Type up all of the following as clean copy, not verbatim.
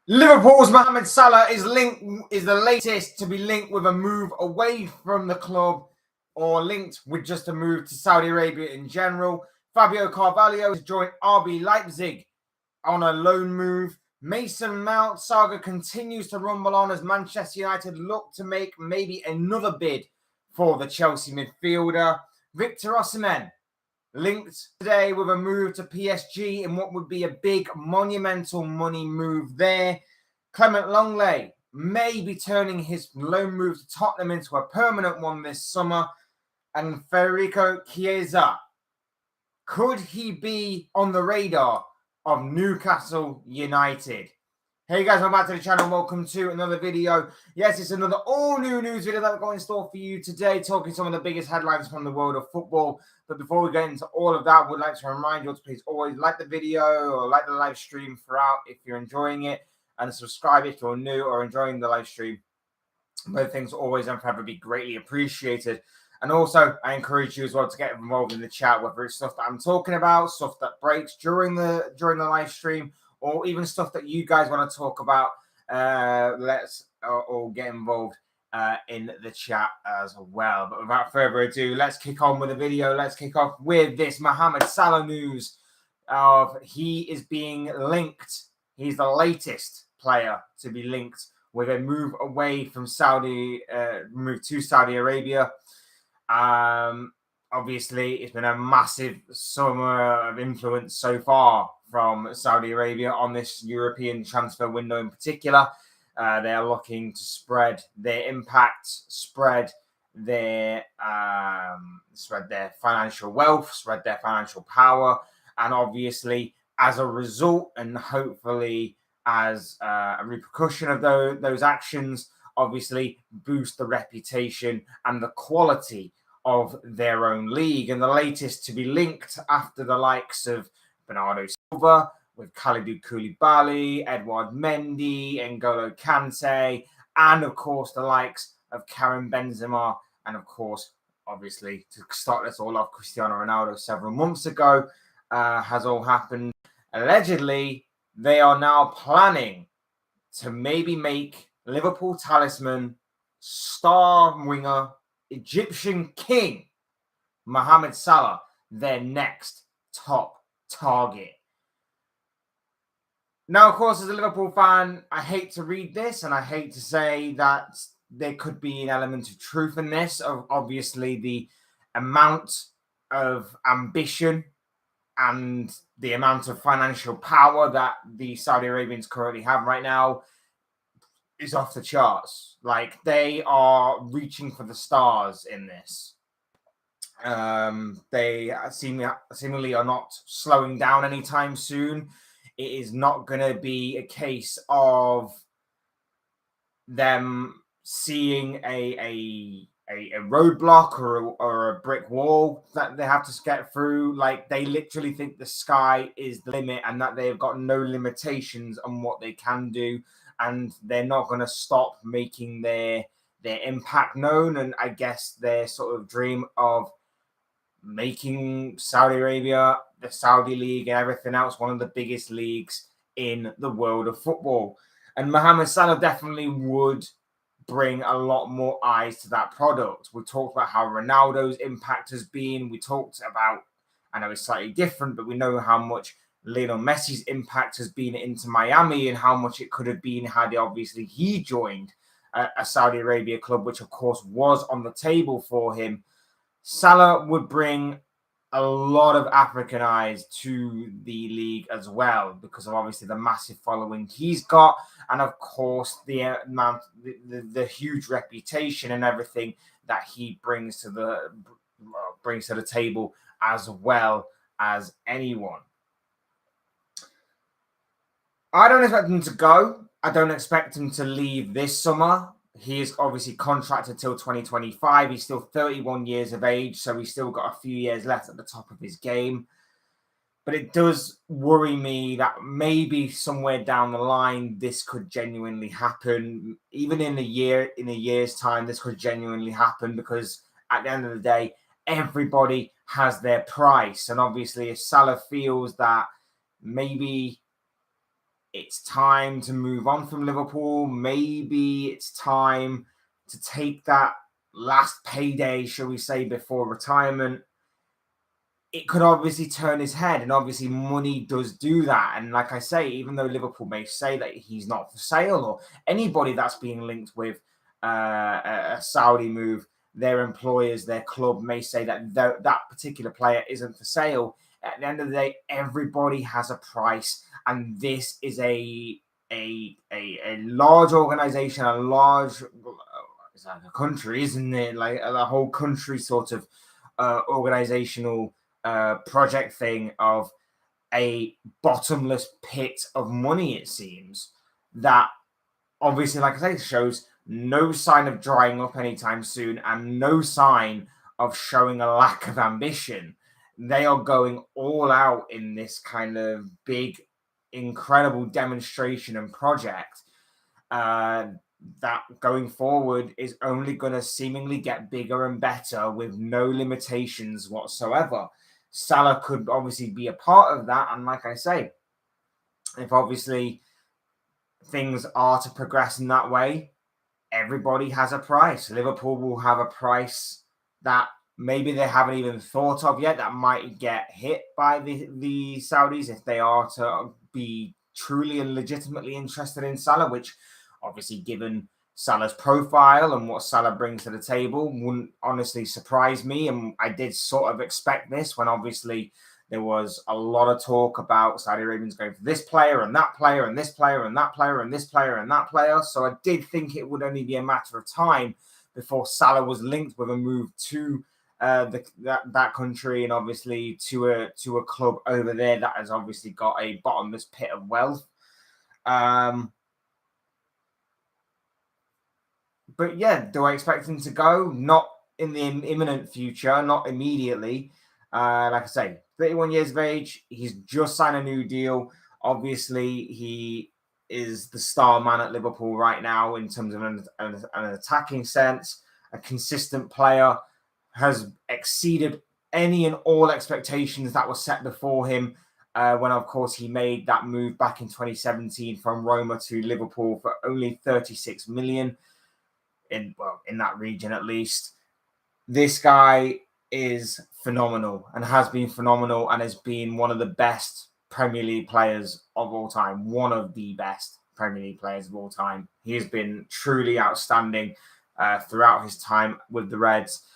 Liverpool's Mohammed Salah is the latest to be linked with a move away from the club or linked with just a move to Saudi Arabia in general. Fabio Carvalho has joined RB Leipzig on a loan move. Mason Mount saga continues to rumble on as Manchester United look to make maybe another bid for the Chelsea midfielder. Victor Osimhen linked today with a move to PSG in what would be a big monumental money move there. Clement Longley may be turning his loan move to Tottenham into a permanent one this summer. And Federico Chiesa, could he be on the radar of Newcastle United? Hey guys, welcome back to the channel. Welcome to another video. Yes, it's another all-new news video that we've got in store for you today, talking some of the biggest headlines from the world of football. But before we get into all of that, we'd like to remind you to please always like the video or like the live stream throughout if you're enjoying it, and subscribe if you're new or enjoying the live stream. Both things always and forever be greatly appreciated. And also, I encourage you as well to get involved in the chat, whether it's stuff that I'm talking about, stuff that breaks during the live stream, or even stuff that you guys want to talk about. Let's all get involved in the chat as well. But without further ado, let's kick on with the video. Let's kick off with this Mohammed Salah news of he is being linked. He's the latest player to be linked with a move away from move to Saudi Arabia. Obviously, it's been a massive summer of influence so far from Saudi Arabia on this European transfer window in particular. They are looking to spread their impact, spread their financial wealth, spread their financial power, and obviously, as a result, and hopefully as a repercussion of those actions, obviously boost the reputation and the quality of their own league. And the latest to be linked after the likes of Bernardo Silva, with Kalidou Koulibaly, Edouard Mendy, N'Golo Kante, and of course the likes of Karim Benzema, and of course, obviously, to start this all off, Cristiano Ronaldo several months ago, has all happened. Allegedly, they are now planning to maybe make Liverpool talisman, star winger, Egyptian king, Mohammed Salah, their next top target. Now, of course, as a Liverpool fan, I hate to read this and I hate to say that there could be an element of truth in this, of obviously the amount of ambition and the amount of financial power that the Saudi Arabians currently have right now is off the charts. Like, they are reaching for the stars in this. They seemingly are not slowing down anytime soon. It is not going to be a case of them seeing a roadblock or a brick wall that they have to get through. Like, they literally think the sky is the limit and that they've got no limitations on what they can do, and they're not going to stop making their impact known. And I guess their sort of dream of making Saudi Arabia, the Saudi League, and everything else one of the biggest leagues in the world of football. And Mohammed Salah definitely would bring a lot more eyes to that product. We talked about how Ronaldo's impact has been. We talked about, I know it's slightly different, but we know how much Lionel Messi's impact has been into Miami and how much it could have been had he joined a Saudi Arabia club, which of course was on the table for him. Salah would bring a lot of African eyes to the league as well, because of obviously the massive following he's got, and of course the huge reputation and everything that he brings to the table as well as anyone. I don't expect him to go. I don't expect him to leave this summer. He is obviously contracted till 2025. He's still 31 years of age, so he's still got a few years left at the top of his game. But it does worry me that maybe somewhere down the line, this could genuinely happen. Even in a year's time, this could genuinely happen, because at the end of the day, everybody has their price. And obviously, if Salah feels that maybe it's time to move on from Liverpool. Maybe it's time to take that last payday, shall we say, before retirement. It could obviously turn his head, and obviously money does do that. And like I say, even though Liverpool may say that he's not for sale, or anybody that's being linked with a Saudi move, their employers, their club may say that that particular player isn't for sale. At the end of the day, everybody has a price, and this is a large organization, a large it's like a country, isn't it? Like a whole country sort of organizational project thing of a bottomless pit of money, it seems, that obviously, like I say, shows no sign of drying up anytime soon and no sign of showing a lack of ambition. They are going all out in this kind of big, incredible demonstration and project that going forward is only going to seemingly get bigger and better with no limitations whatsoever. Salah could obviously be a part of that. And like I say, if obviously things are to progress in that way, everybody has a price. Liverpool will have a price that maybe they haven't even thought of yet that might get hit by the Saudis if they are to be truly and legitimately interested in Salah, which obviously, given Salah's profile and what Salah brings to the table, wouldn't honestly surprise me. And I did sort of expect this when obviously there was a lot of talk about Saudi Arabians going for this player and that player and this player and that player and this player and that player. So I did think it would only be a matter of time before Salah was linked with a move to that country and obviously to a club over there that has obviously got a bottomless pit of wealth. But yeah, do I expect him to go? Not in the imminent future, not immediately. Like I say, 31 years of age. He's just signed a new deal. Obviously, he is the star man at Liverpool right now in terms of an attacking sense. A consistent player, has exceeded any and all expectations that were set before him. When, of course, he made that move back in 2017 from Roma to Liverpool for only 36 million. In that region at least. This guy is phenomenal and has been phenomenal and has been one of the best Premier League players of all time. One of the best Premier League players of all time. He has been truly outstanding throughout his time with the Reds.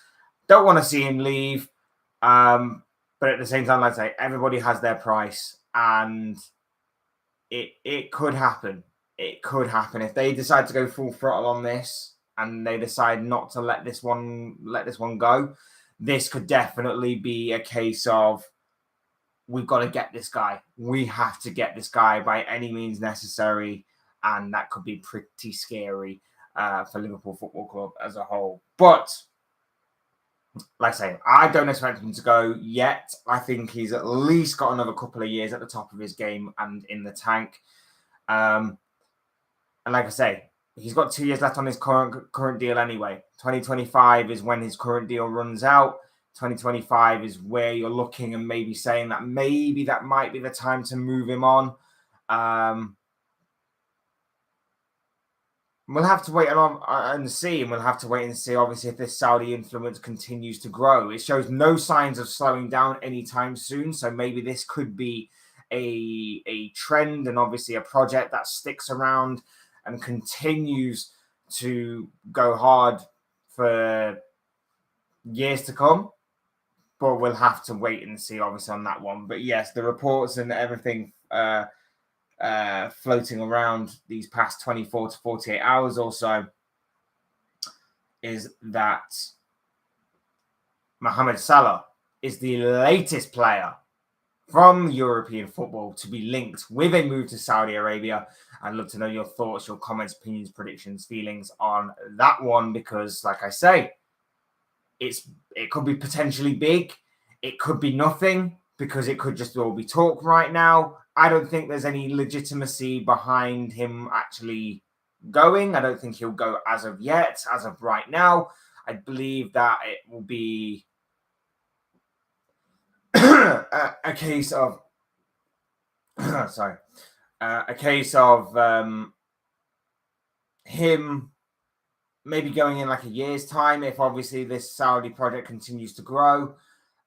Don't want to see him leave. But at the same time, like I say, everybody has their price and it could happen. It could happen. If they decide to go full throttle on this, and they decide not to let this one go, this could definitely be a case of we've got to get this guy. We have to get this guy by any means necessary, and that could be pretty scary for Liverpool Football Club as a whole. But like I say, I don't expect him to go yet. I think he's at least got another couple of years at the top of his game and in the tank. And like I say, he's got 2 years left on his current deal anyway. 2025 is when his current deal runs out. 2025 is where you're looking and maybe saying that maybe that might be the time to move him on. We'll have to wait and see, and we'll have to wait and see, obviously, if this Saudi influence continues to grow. It shows no signs of slowing down anytime soon, so maybe this could be a trend and obviously a project that sticks around and continues to go hard for years to come. But we'll have to wait and see, obviously, on that one. But yes, the reports and everything floating around these past 24 to 48 hours or so is that Mohammed Salah is the latest player from European football to be linked with a move to Saudi Arabia. I'd love to know your thoughts, your comments, opinions, predictions, feelings on that one, because like I say, it could be potentially big. It could be nothing, because it could just all be talk right now. I don't think there's any legitimacy behind him actually going. I don't think he'll go as of yet, as of right now. I believe that it will be a case of a case of him maybe going in like a year's time if obviously this Saudi project continues to grow.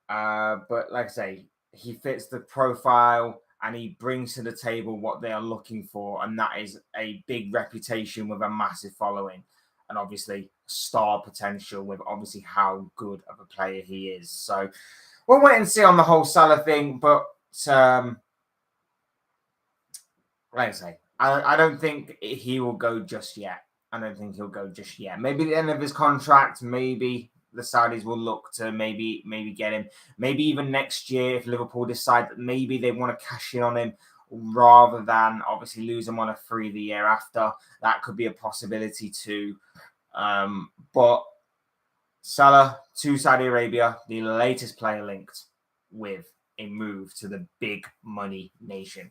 But like I say, he fits the profile and he brings to the table what they are looking for, and that is a big reputation with a massive following, and obviously star potential with obviously how good of a player he is. So we'll wait and see on the whole Salah thing, but like I say, I don't think he will go just yet. I don't think he'll go just yet. Maybe at the end of his contract, maybe the Saudis will look to maybe get him. Maybe even next year if Liverpool decide that maybe they want to cash in on him rather than obviously lose him on a free the year after. That could be a possibility too. But Salah to Saudi Arabia, the latest player linked with a move to the big money nation.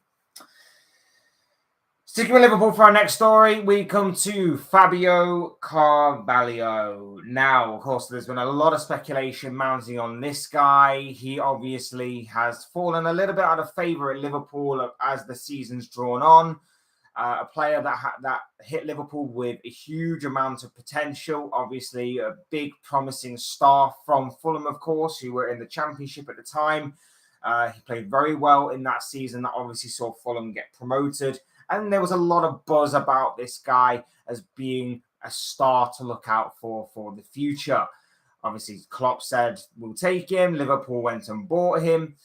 Sticking with Liverpool for our next story, we come to Fabio Carvalho. Now, of course, there's been a lot of speculation mounting on this guy. He obviously has fallen a little bit out of favour at Liverpool as the season's drawn on. A player that hit Liverpool with a huge amount of potential. Obviously, a big promising star from Fulham, of course, who were in the Championship at the time. He played very well in that season. That obviously saw Fulham get promoted. And there was a lot of buzz about this guy as being a star to look out for the future. Obviously, Klopp said, we'll take him. Liverpool went and bought him.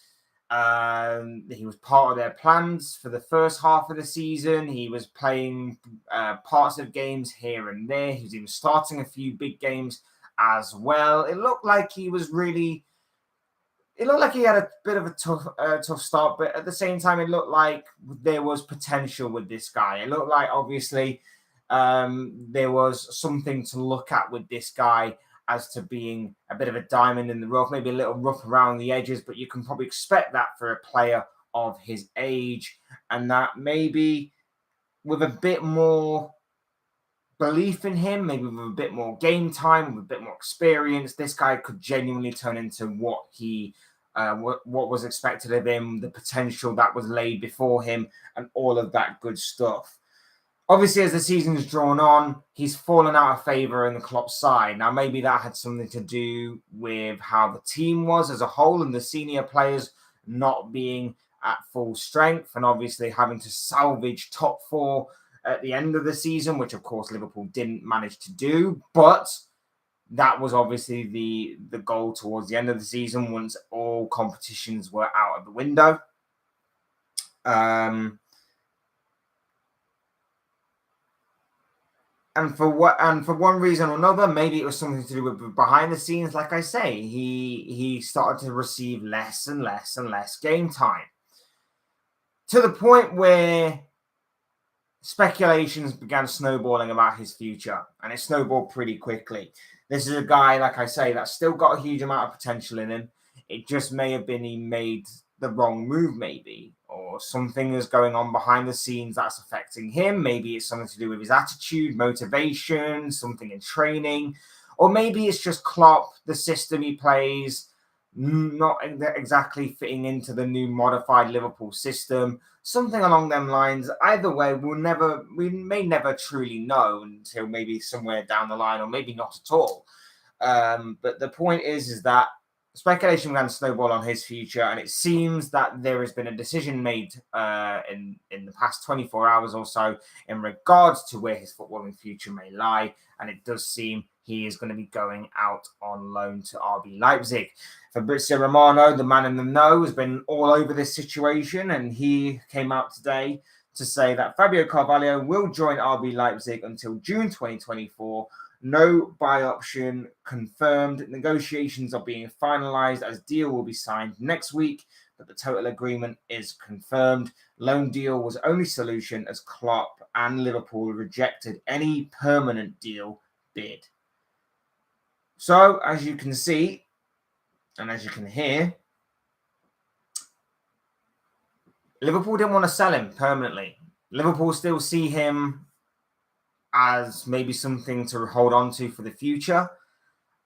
He was part of their plans for the first half of the season. He was playing parts of games here and there. He was even starting a few big games as well. It looked like he was really... It looked like he had a bit of a tough start, but at the same time, it looked like there was potential with this guy. It looked like, obviously, there was something to look at with this guy as to being a bit of a diamond in the rough, maybe a little rough around the edges, but you can probably expect that for a player of his age, and that maybe with a bit more belief in him, maybe with a bit more game time, with a bit more experience, this guy could genuinely turn into what he what was expected of him, the potential that was laid before him, and all of that good stuff. Obviously, as the season's drawn on, he's fallen out of favour in the Klopp side. Now, maybe that had something to do with how the team was as a whole and the senior players not being at full strength, and obviously having to salvage top four at the end of the season, which of course Liverpool didn't manage to do, but that was obviously the goal towards the end of the season once all competitions were out of the window. And for one reason or another, maybe it was something to do with behind the scenes. Like I say, he started to receive less and less and less game time, to the point where speculations began snowballing about his future, and it snowballed pretty quickly. This is a guy, like I say, that's still got a huge amount of potential in him. It just may have been he made the wrong move, maybe, or something is going on behind the scenes that's affecting him. Maybe it's something to do with his attitude, motivation, something in training, or maybe it's just Klopp, the system he plays, not exactly fitting into the new modified Liverpool system, something along them lines. Either way, we may never truly know until maybe somewhere down the line, or maybe not at all. But the point is that speculation began to snowball on his future, and it seems that there has been a decision made in the past 24 hours or so in regards to where his footballing future may lie, and it does seem he is going to be going out on loan to RB Leipzig. Fabrizio Romano, the man in the know, has been all over this situation, and he came out today to say that Fabio Carvalho will join RB Leipzig until June 2024. No buy option confirmed. Negotiations are being finalised as deal will be signed next week, but the total agreement is confirmed. Loan deal was only solution as Klopp and Liverpool rejected any permanent deal bid. So, as you can see, and as you can hear, Liverpool didn't want to sell him permanently. Liverpool still see him as maybe something to hold on to for the future,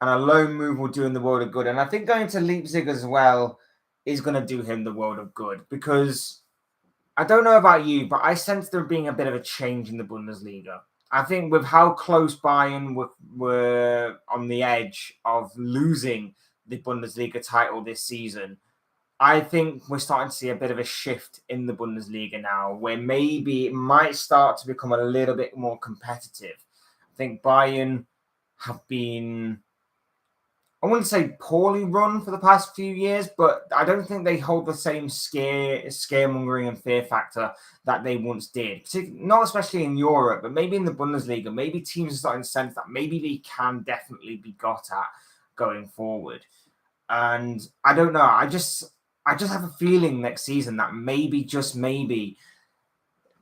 and a loan move will do him the world of good. And I think going to Leipzig as well is going to do him the world of good, because I don't know about you, but I sense there being a bit of a change in the Bundesliga. I think with how close Bayern were on the edge of losing the Bundesliga title this season, I think we're starting to see a bit of a shift in the Bundesliga now, where maybe it might start to become a little bit more competitive. I think Bayern have been, I wouldn't say poorly run for the past few years, but I don't think they hold the same scaremongering and fear factor that they once did. Not especially in Europe, but maybe in the Bundesliga. Maybe teams are starting to sense that maybe they can definitely be got at going forward. And I don't know. I just have a feeling next season that maybe, just maybe,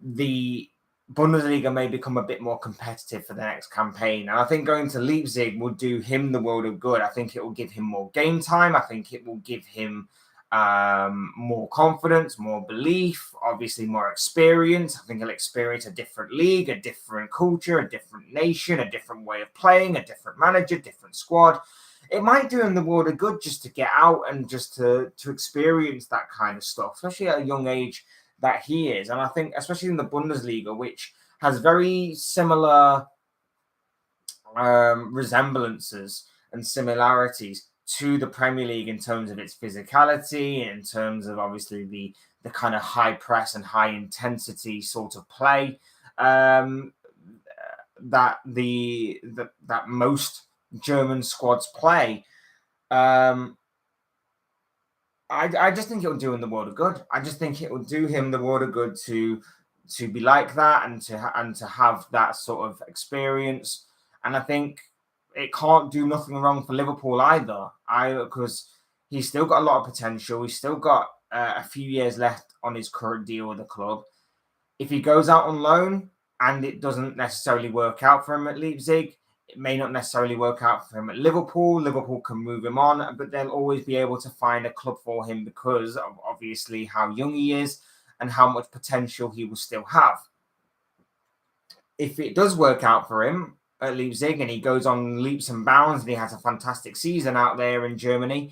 the Bundesliga may become a bit more competitive for the next campaign. And I think going to Leipzig will do him the world of good. I think it will give him more game time. I think it will give him more confidence, more belief, obviously more experience. I think he'll experience a different league, a different culture, a different nation, a different way of playing, a different manager, different squad. It might do him the world of good just to get out and just to experience that kind of stuff, especially at a young age that he is. And I think, especially in the Bundesliga, which has very similar resemblances and similarities to the Premier League in terms of its physicality, in terms of obviously the kind of high press and high intensity sort of play that most German squads play. I just think it will do him the world of good. I just think it will do him the world of good to be like that and to have that sort of experience. And I think it can't do nothing wrong for Liverpool either. Because he's still got a lot of potential. He's still got a few years left on his current deal with the club. If he goes out on loan and it doesn't necessarily work out for him at Leipzig, it may not necessarily work out for him at Liverpool. Liverpool can move him on, but they'll always be able to find a club for him because of obviously how young he is and how much potential he will still have. If it does work out for him at Leipzig and he goes on leaps and bounds and he has a fantastic season out there in Germany,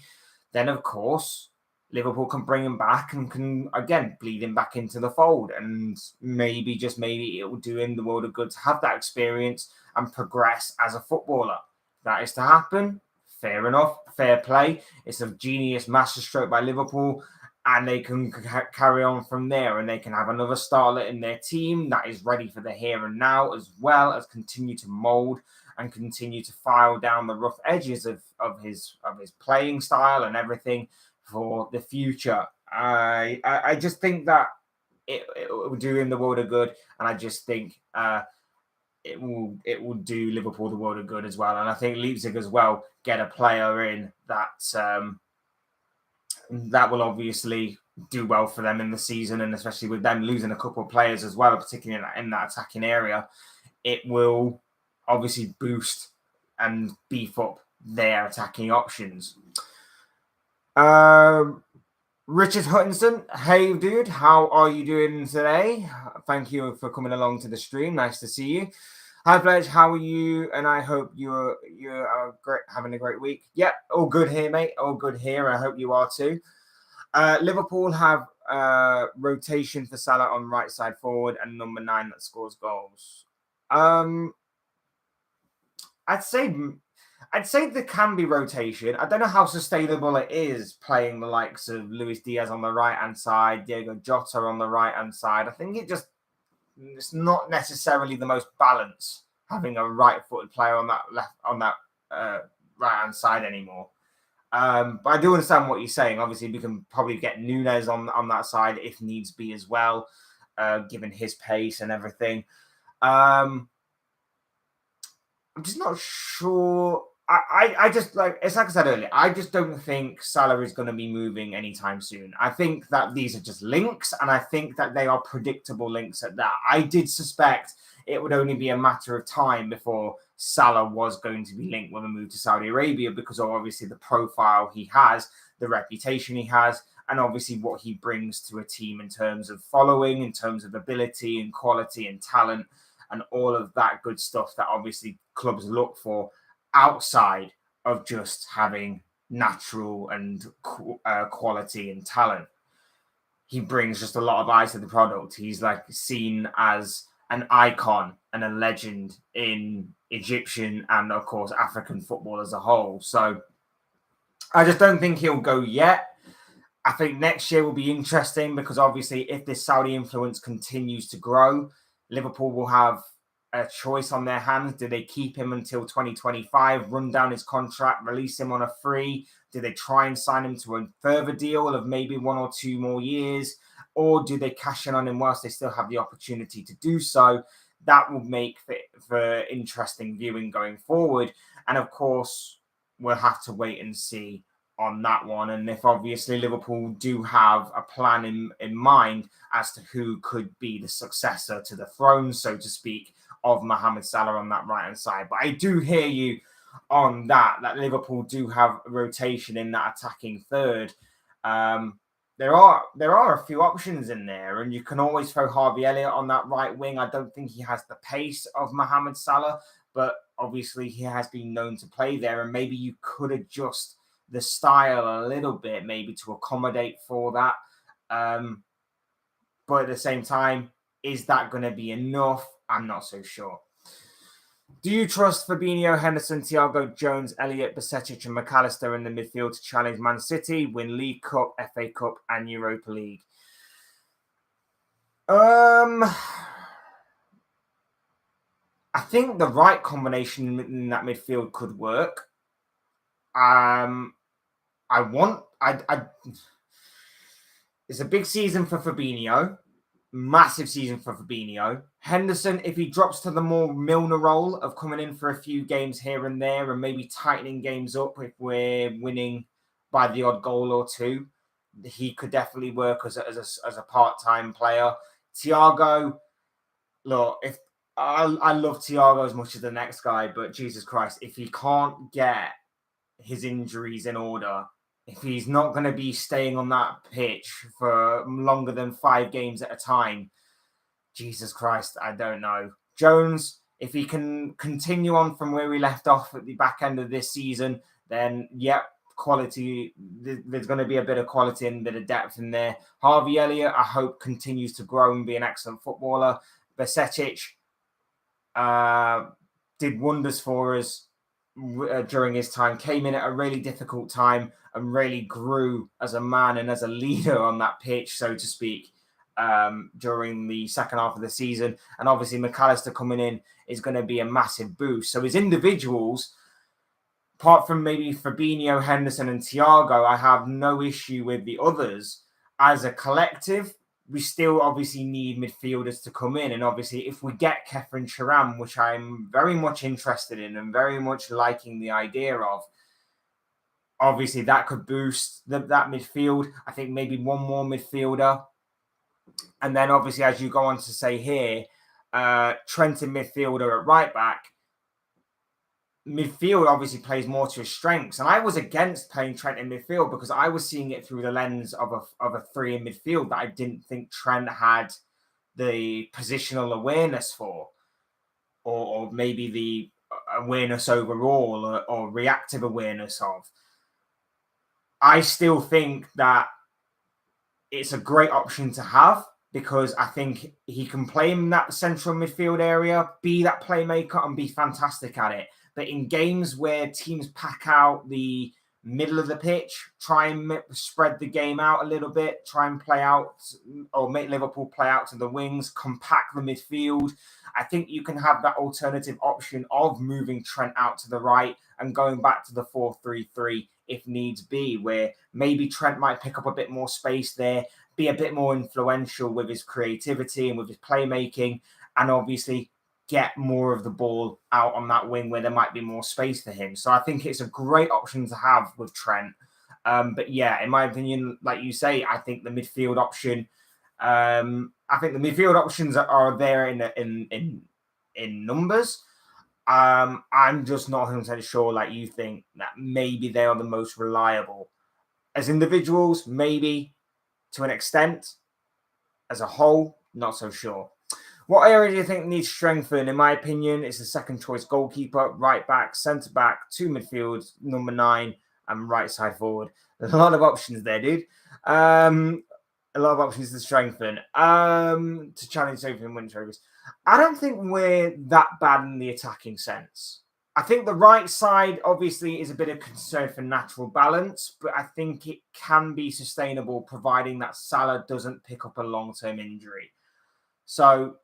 then of course Liverpool can bring him back and can again bleed him back into the fold. And maybe, just maybe, it will do him the world of good to have that experience and progress as a footballer. If that is to happen, fair enough, fair play. It's a genius masterstroke by Liverpool, and they can carry on from there, and they can have another starlet in their team that is ready for the here and now, as well as continue to mould and continue to file down the rough edges of his playing style and everything for the future. I just think that it will do him the world of good, and I just think it will do Liverpool the world of good as well. And I think Leipzig as well get a player in that will obviously do well for them in the season, and especially with them losing a couple of players as well, particularly in that attacking area, it will obviously boost and beef up their attacking options. Richard Hutchinson, hey dude, how are you doing today? Thank you for coming along to the stream. Nice to see you. Hi Pledge, how are you? And I hope you're great, having a great week. Yep, all good here, mate. All good here. I hope you are too. Liverpool have rotation for Salah on right side forward and number 9 that scores goals. I'd say there can be rotation. I don't know how sustainable it is playing the likes of Luis Diaz on the right-hand side, Diego Jota on the right-hand side. I think it's not necessarily the most balanced having a right-footed player on that right-hand side anymore. But I do understand what you're saying. Obviously, we can probably get Nunez on that side if needs be as well, given his pace and everything. I'm just not sure. I just it's like I said earlier, I just don't think Salah is going to be moving anytime soon. I think that these are just links, and I think that they are predictable links at that. I did suspect it would only be a matter of time before Salah was going to be linked with a move to Saudi Arabia because of obviously the profile he has, the reputation he has, and obviously what he brings to a team in terms of following, in terms of ability and quality and talent and all of that good stuff that obviously clubs look for outside of just having natural and quality and talent. he brings just a lot of eyes to the product. He's like seen as an icon and a legend in Egyptian and, of course, African football as a whole. So I just don't think he'll go yet. I think next year will be interesting because obviously if this Saudi influence continues to grow, Liverpool will have a choice on their hands. Do they keep him until 2025, run down his contract, release him on a free? Do they try and sign him to a further deal of maybe 1 or 2 more years? Or do they cash in on him whilst they still have the opportunity to do so? That will make for interesting viewing going forward. And of course, we'll have to wait and see on that one. And if obviously Liverpool do have a plan in mind as to who could be the successor to the throne, so to speak, of Mohammed Salah on that right-hand side. But I do hear you on that Liverpool do have a rotation in that attacking third. There are a few options in there, and you can always throw Harvey Elliott on that right wing. I don't think he has the pace of Mohammed Salah, but obviously he has been known to play there, and maybe you could adjust the style a little bit, maybe to accommodate for that. But at the same time, is that going to be enough? I'm not so sure. Do you trust Fabinho, Henderson, Thiago, Jones, Elliott, Bajcetic and McAllister in the midfield to challenge Man City, win League Cup, FA Cup and Europa League? I think the right combination in that midfield could work. It's a big season for Fabinho. Massive season for Fabinho. Henderson, if he drops to the more Milner role of coming in for a few games here and there and maybe tightening games up if we're winning by the odd goal or two, he could definitely work as a part-time player. Thiago, look, if I love Thiago as much as the next guy, but Jesus Christ, if he can't get his injuries in order, if he's not going to be staying on that pitch for longer than 5 games at a time, Jesus Christ, I don't know. Jones, if he can continue on from where we left off at the back end of this season, then, yep, quality. There's going to be a bit of quality and a bit of depth in there. Harvey Elliott, I hope, continues to grow and be an excellent footballer. Bajcetic did wonders for us during his time, came in at a really difficult time and really grew as a man and as a leader on that pitch, so to speak, during the second half of the season. And obviously McAllister coming in is going to be a massive boost. So as individuals, apart from maybe Fabinho, Henderson and Thiago, I have no issue with the others. As a collective, we still obviously need midfielders to come in. And obviously, if we get Kefren Turam, which I'm very much interested in and very much liking the idea of, obviously that could boost that midfield. I think maybe one more midfielder. And then obviously, as you go on to say here, Trent in midfielder at right back. Midfield obviously plays more to his strengths. And I was against playing Trent in midfield because I was seeing it through the lens of a 3 in midfield that I didn't think Trent had the positional awareness for, or maybe the awareness overall or reactive awareness of. I still think that it's a great option to have because I think he can play in that central midfield area, be that playmaker and be fantastic at it. But in games where teams pack out the middle of the pitch, try and spread the game out a little bit, try and play out or make Liverpool play out to the wings, compact the midfield. I think you can have that alternative option of moving Trent out to the right and going back to the 4-3-3 if needs be, where maybe Trent might pick up a bit more space there, be a bit more influential with his creativity and with his playmaking, and obviously get more of the ball out on that wing where there might be more space for him. So I think it's a great option to have with Trent. But yeah, in my opinion, like you say, I think the midfield option, I think the midfield options are there in numbers. I'm just not 100% sure, like you think, that maybe they are the most reliable. As individuals, maybe to an extent. As a whole, not so sure. What area do you think needs strengthened? In my opinion, it's the second choice goalkeeper, right back, centre back, 2 midfields, number 9, and right side forward. There's a lot of options there, dude. A lot of options to strengthen. To challenge Sophie and Winter Rovers. I don't think we're that bad in the attacking sense. I think the right side obviously is a bit of concern for natural balance, but I think it can be sustainable providing that Salah doesn't pick up a long-term injury. So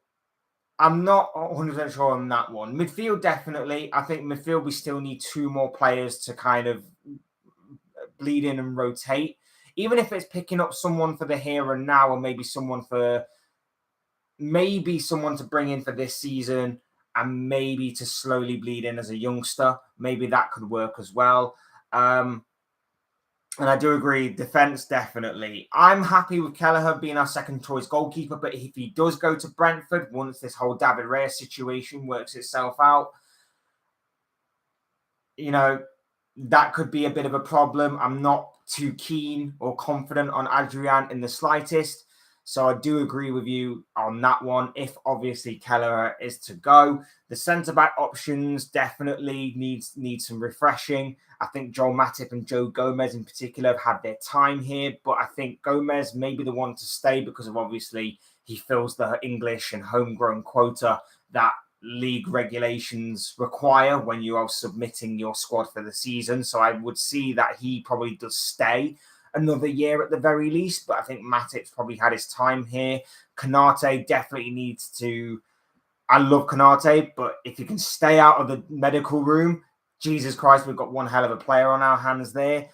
I'm not 100% sure on that one. Midfield, definitely. I think midfield, we still need two more players to kind of bleed in and rotate. Even if it's picking up someone for the here and now, or maybe someone to bring in for this season, and maybe to slowly bleed in as a youngster, maybe that could work as well. And I do agree, defense definitely. I'm happy with Kelleher being our second choice goalkeeper, but if he does go to Brentford, once this whole David Raya situation works itself out, that could be a bit of a problem. I'm not too keen or confident on Adrian in the slightest. So I do agree with you on that one. If obviously Kelleher is to go, the centre-back options definitely need some refreshing. I think Joel Matip and Joe Gomez in particular have had their time here, but I think Gomez may be the one to stay because of obviously he fills the English and homegrown quota that league regulations require when you are submitting your squad for the season. So I would see that he probably does stay another year at the very least, but I think Matip's probably had his time here. Konate definitely needs to... I love Konate, but if he can stay out of the medical room, Jesus Christ, we've got one hell of a player on our hands there.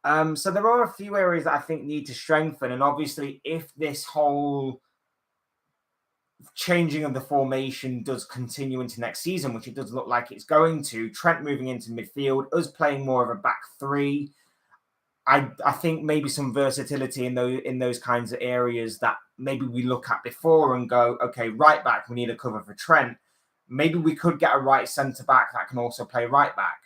So there are a few areas that I think need to strengthen, and obviously if this whole changing of the formation does continue into next season, which it does look like it's going to, Trent moving into midfield, us playing more of a back three, I think maybe some versatility in those kinds of areas that maybe we look at before and go, okay, right back, we need a cover for Trent. Maybe we could get a right centre back that can also play right back.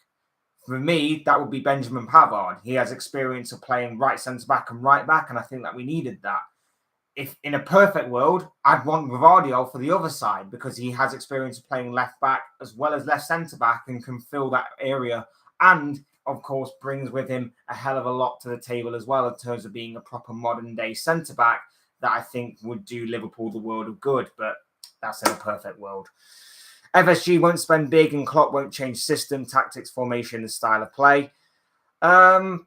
For me, that would be Benjamin Pavard. He has experience of playing right centre back and right back, and I think that we needed that. If in a perfect world, I'd want Gvardiol for the other side because he has experience of playing left back as well as left centre back and can fill that area, and of course brings with him a hell of a lot to the table as well in terms of being a proper modern day centre back that I think would do Liverpool the world of good. But that's in a perfect world. FSG won't spend big and Klopp won't change system, tactics, formation, and style of play. I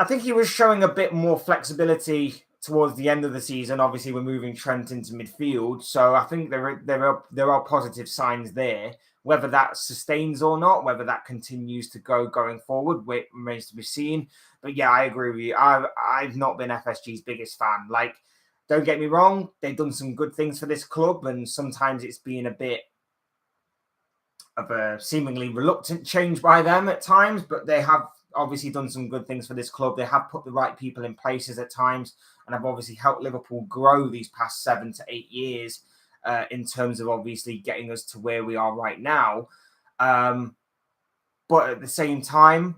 think he was showing a bit more flexibility towards the end of the season. Obviously, we're moving Trent into midfield, so I think there are positive signs there. Whether that sustains or not, whether that continues to going forward, remains to be seen. But yeah, I agree with you. I've not been FSG's biggest fan. Like, don't get me wrong, they've done some good things for this club, and sometimes it's been a bit of a seemingly reluctant change by them at times, but they have obviously done some good things for this club. They have put the right people in places at times and have obviously helped Liverpool grow these past 7 to 8 years in terms of obviously getting us to where we are right now. But at the same time,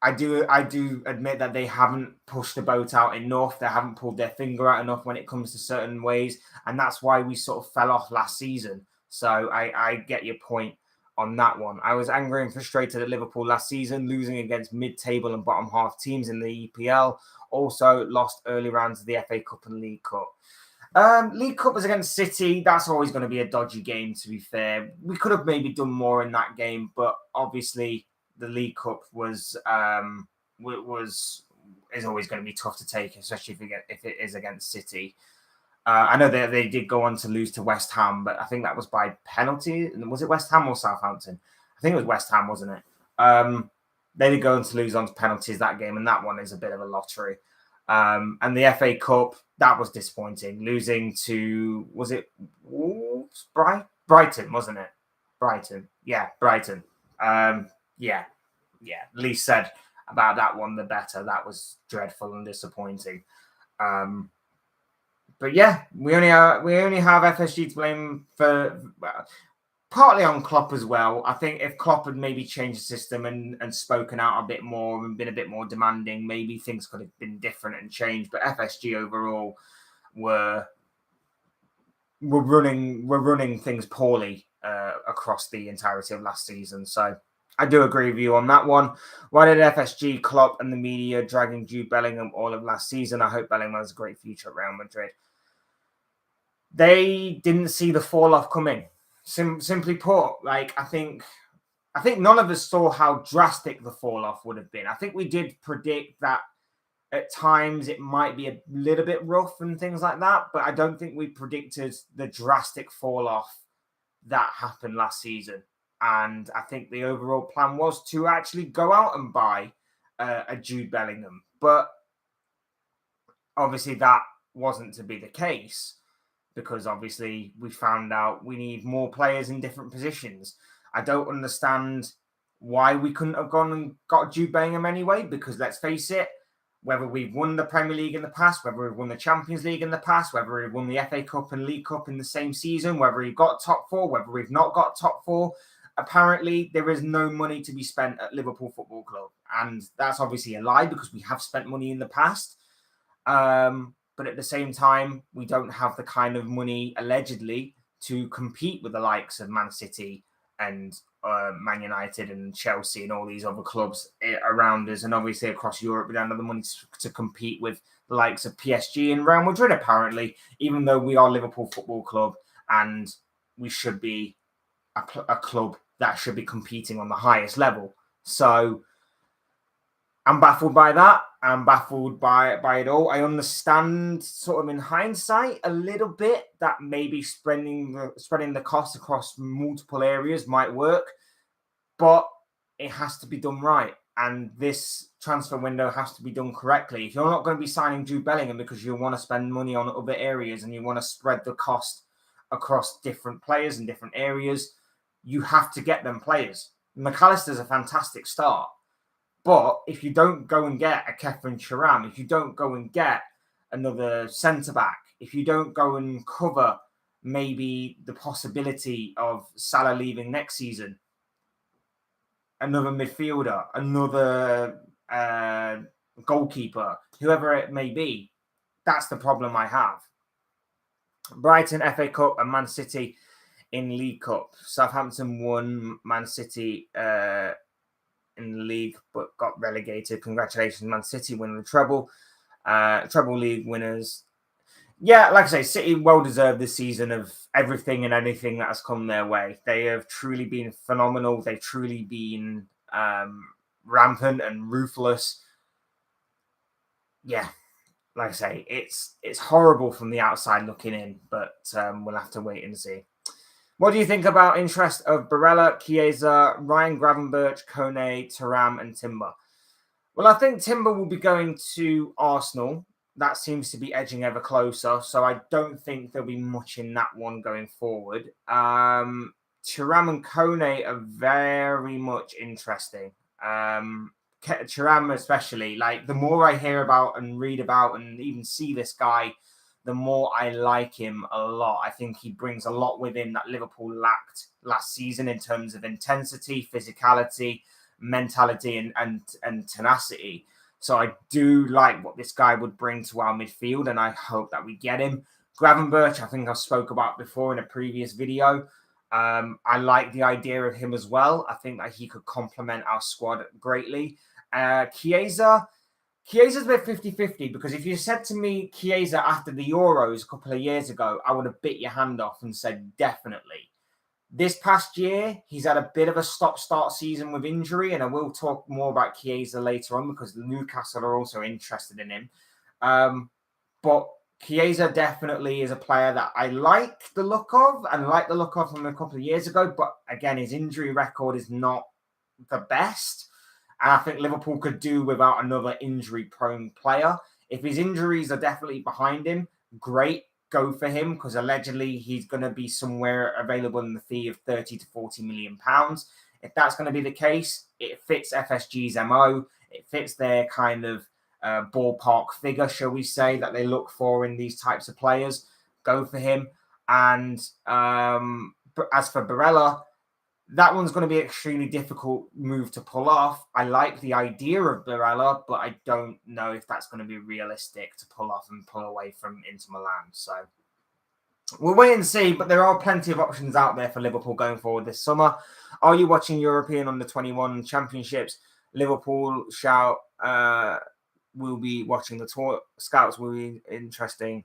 I do admit that they haven't pushed the boat out enough. They haven't pulled their finger out enough when it comes to certain ways. And that's why we sort of fell off last season. So I get your point on that one. I was angry and frustrated at Liverpool last season, losing against mid-table and bottom half teams in the EPL. Also lost early rounds of the FA Cup and League Cup. League Cup was against City. That's always going to be a dodgy game, to be fair. We could have maybe done more in that game, but obviously the League Cup is always going to be tough to take, especially if it is against City. I know they did go on to lose to West Ham, but I think that was by penalty. Was it West Ham or Southampton? I think it was West Ham, wasn't it? They did go on to lose on penalties that game, and that one is a bit of a lottery. And the FA Cup, that was disappointing. Losing to, was it Wolves? Brighton, wasn't it? Brighton. Yeah, Brighton. Yeah. Least said about that one, the better. That was dreadful and disappointing. But yeah, we only have FSG to blame for, partly on Klopp as well. I think if Klopp had maybe changed the system and spoken out a bit more and been a bit more demanding, maybe things could have been different and changed. But FSG overall were running things poorly across the entirety of last season. So I do agree with you on that one. Why did FSG, Klopp and the media dragging Jude Bellingham all of last season? I hope Bellingham has a great future at Real Madrid. They didn't see the fall off coming. Simply put, like I think none of us saw how drastic the fall off would have been. I think we did predict that at times it might be a little bit rough and things like that, but I don't think we predicted the drastic fall off that happened last season. And I think the overall plan was to actually go out and buy a Jude Bellingham. But obviously that wasn't to be the case because obviously we found out we need more players in different positions. I don't understand why we couldn't have gone and got Jude Bellingham anyway, because let's face it, whether we've won the Premier League in the past, whether we've won the Champions League in the past, whether we've won the FA Cup and League Cup in the same season, whether we've got top four, whether we've not got top four, apparently there is no money to be spent at Liverpool Football Club. And that's obviously a lie because we have spent money in the past. But at the same time, we don't have the kind of money, allegedly, to compete with the likes of Man City and Man United and Chelsea and all these other clubs around us. And obviously across Europe, we don't have the money to compete with the likes of PSG and Real Madrid, apparently, even though we are Liverpool Football Club and we should be a club that should be competing on the highest level. So I'm baffled by that. I'm baffled by it all. I understand sort of in hindsight a little bit that maybe spreading the cost across multiple areas might work, but it has to be done right. And this transfer window has to be done correctly. If you're not going to be signing Jude Bellingham because you want to spend money on other areas and you want to spread the cost across different players in different areas, you have to get them players. McAllister's a fantastic start. But if you don't go and get a Kefren Thuram, if you don't go and get another centre-back, if you don't go and cover maybe the possibility of Salah leaving next season, another midfielder, another goalkeeper, whoever it may be, that's the problem I have. Brighton, FA Cup and Man City in League Cup. Southampton won, Man City in the league, but got relegated. Congratulations, Man City winning the treble. Treble league winners. Yeah, like I say, City well deserved this season of everything and anything that has come their way. They have truly been phenomenal. They've truly been rampant and ruthless. Yeah, like I say, it's horrible from the outside looking in, but we'll have to wait and see. What do you think about interest of Barella, Chiesa, Ryan Gravenberch, Kone, Thuram and Timber? Well, I think Timber will be going to Arsenal. That seems to be edging ever closer. So I don't think there'll be much in that one going forward. Thuram and Kone are very much interesting. Thuram especially. Like, the more I hear about and read about and even see this guy, the more I like him a lot. I think he brings a lot with him that Liverpool lacked last season in terms of intensity, physicality, mentality, and tenacity. So I do like what this guy would bring to our midfield, and I hope that we get him. Gravenberch, I think I spoke about before in a previous video. I like the idea of him as well. I think that he could complement our squad greatly. Chiesa's a bit 50-50 because if you said to me Chiesa after the Euros a couple of years ago, I would have bit your hand off and said definitely. This past year, he's had a bit of a stop-start season with injury, and I will talk more about Chiesa later on because Newcastle are also interested in him. But Chiesa definitely is a player that I like the look of and like the look of from a couple of years ago. But again, his injury record is not the best. And I think Liverpool could do without another injury-prone player. If his injuries are definitely behind him, great, go for him, because allegedly he's going to be somewhere available in the fee of 30 to 40 million pounds. If that's going to be the case, it fits FSG's MO. It fits their kind of ballpark figure, shall we say, that they look for in these types of players. Go for him. And as for Barella, that one's going to be an extremely difficult move to pull off. I like the idea of Barella, but I don't know if that's going to be realistic to pull off and pull away from Inter Milan. So We'll wait and see, but there are plenty of options out there for Liverpool going forward this summer. Are you watching European Under-21 Championships? Liverpool will be watching the tour. Scouts will be interesting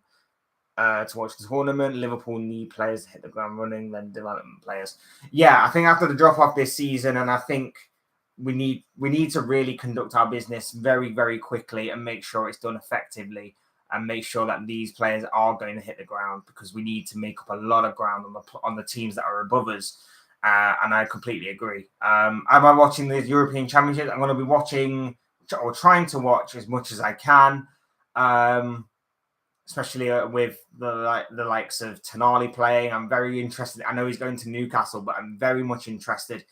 to watch the tournament. Liverpool need players to hit the ground running, then development players. Yeah, I think after the drop off this season, and I think we need to really conduct our business very, very quickly and make sure it's done effectively, and make sure that these players are going to hit the ground, because we need to make up a lot of ground on the teams that are above us. And I completely agree. Am I watching the European Championship? I'm going to be watching, or trying to watch, as much as I can. Especially with the likes of Tonali playing. I'm very interested. I know he's going to Newcastle, but I'm very much interested.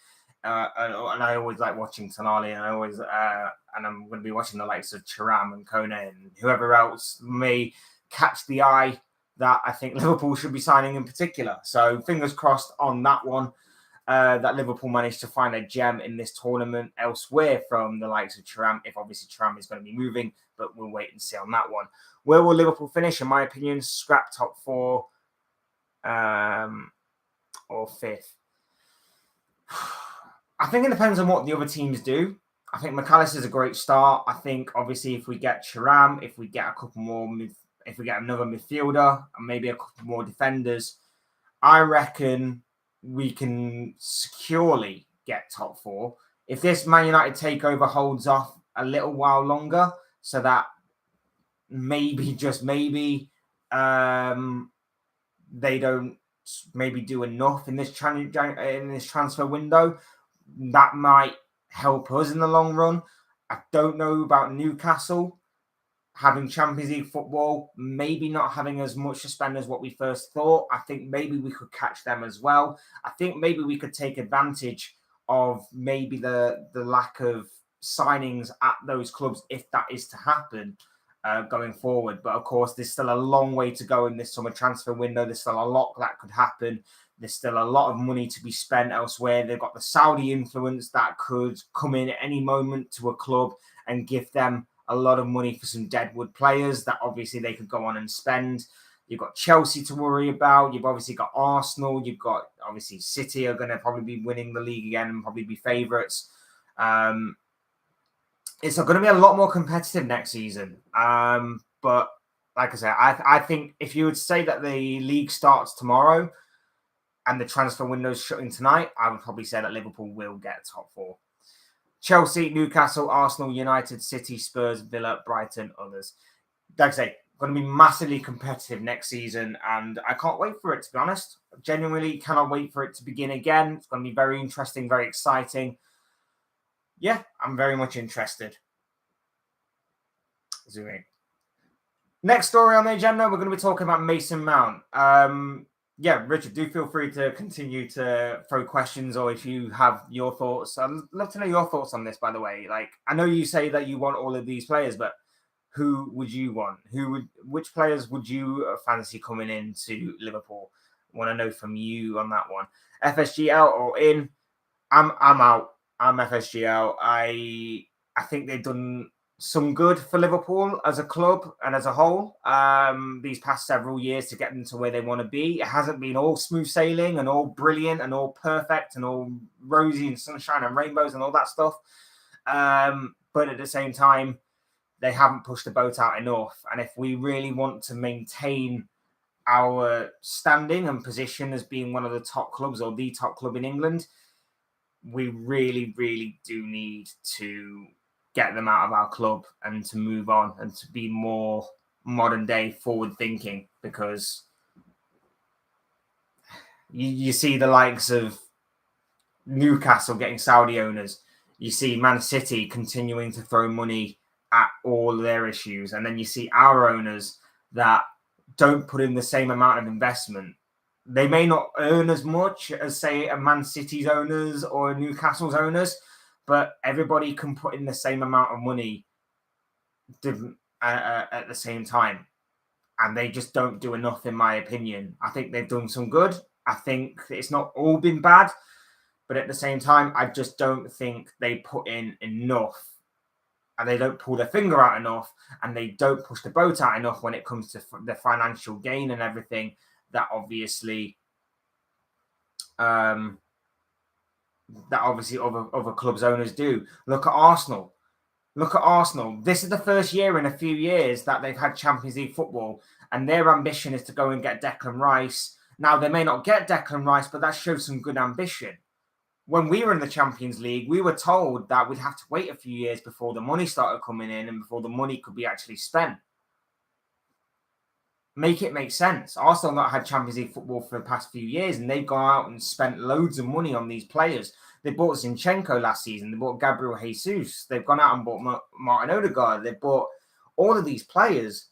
And I always like watching Tonali, and I'm going to be watching the likes of Thuram and Kone and whoever else may catch the eye that I think Liverpool should be signing in particular. So fingers crossed on that one. That Liverpool managed to find a gem in this tournament elsewhere from the likes of Thuram, if obviously Thuram is going to be moving, but we'll wait and see on that one. Where will Liverpool finish? In my opinion, scrap top 4 or 5th. I think it depends on what the other teams do. I think McAllister's a great start. I think obviously if we get Thuram, if we get a couple more, if we get another midfielder and maybe a couple more defenders, I reckon we can securely get top 4. If this Man United takeover holds off a little while longer, so that maybe, just maybe, they don't maybe do enough in this transfer window, that might help us in the long run. I don't know about Newcastle having Champions League football, maybe not having as much to spend as what we first thought. I think maybe we could catch them as well. I think maybe we could take advantage of maybe the lack of signings at those clubs, if that is to happen going forward. But of course, there's still a long way to go in this summer transfer window. There's still a lot that could happen. There's still a lot of money to be spent elsewhere. They've got the Saudi influence that could come in at any moment to a club and give them a lot of money for some deadwood players that obviously they could go on and spend. You've got Chelsea to worry about. You've obviously got Arsenal. You've got obviously City are going to probably be winning the league again and probably be favourites. It's going to be a lot more competitive next season. But like I said, I think if you would say that the league starts tomorrow and the transfer window is shutting tonight, I would probably say that Liverpool will get top 4. Chelsea, Newcastle, Arsenal, United, City, Spurs, Villa, Brighton, others. Like I say, going to be massively competitive next season, and I can't wait for it, to be honest. Genuinely cannot wait for it to begin again. It's going to be very interesting, very exciting. Yeah, I'm very much interested. Zooming. Next story on the agenda, we're going to be talking about Mason Mount. Yeah, Richard, do feel free to continue to throw questions, or if you have your thoughts. I'd love to know your thoughts on this, by the way. Like, I know you say that you want all of these players, but who would you want? Which players would you fancy coming into Liverpool? I want to know from you on that one. FSG out or in? I'm out. I'm FSG out. I think they've done some good for Liverpool as a club and as a whole these past several years to get them to where they want to be. It hasn't been all smooth sailing and all brilliant and all perfect and all rosy and sunshine and rainbows and all that stuff. But at the same time, they haven't pushed the boat out enough. And if we really want to maintain our standing and position as being one of the top clubs or the top club in England, we really, really do need to get them out of our club and to move on and to be more modern day forward thinking, because you see the likes of Newcastle getting Saudi owners. You see Man City continuing to throw money at all their issues. And then you see our owners that don't put in the same amount of investment. They may not earn as much as, say, a Man City's owners or Newcastle's owners, but everybody can put in the same amount of money at the same time. And they just don't do enough, in my opinion. I think they've done some good. I think it's not all been bad. But at the same time, I just don't think they put in enough. And they don't pull their finger out enough. And they don't push the boat out enough when it comes to the financial gain and everything that obviously other clubs owners do. Look at Arsenal. This is the first year in a few years that they've had Champions League football, and their ambition is to go and get Declan Rice. Now, they may not get Declan Rice, but that shows some good ambition. When we were in the Champions League, we were told that we'd have to wait a few years before the money started coming in and before the money could be actually spent. Make it make sense. Arsenal not had Champions League football for the past few years, and they've gone out and spent loads of money on these players. They bought Zinchenko last season. They bought Gabriel Jesus. They've gone out and bought Martin Odegaard. They bought all of these players,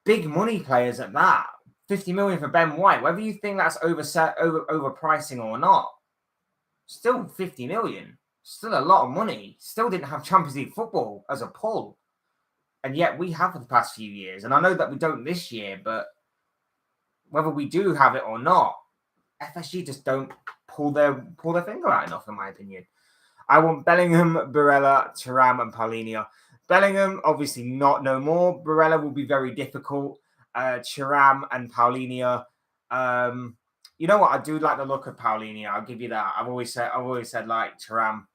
big money players at that. 50 million for Ben White. Whether you think that's overpricing or not, still 50 million. Still a lot of money. Still didn't have Champions League football as a pull. And yet we have for the past few years. And I know that we don't this year, but whether we do have it or not, FSG just don't pull their finger out enough, in my opinion. I want Bellingham, Barella, Thuram, and Paulinho. Bellingham, obviously no more. Barella will be very difficult. Thuram and Paulinho. You know what? I do like the look of Paulinho. I'll give you that. I've always said like Thuram.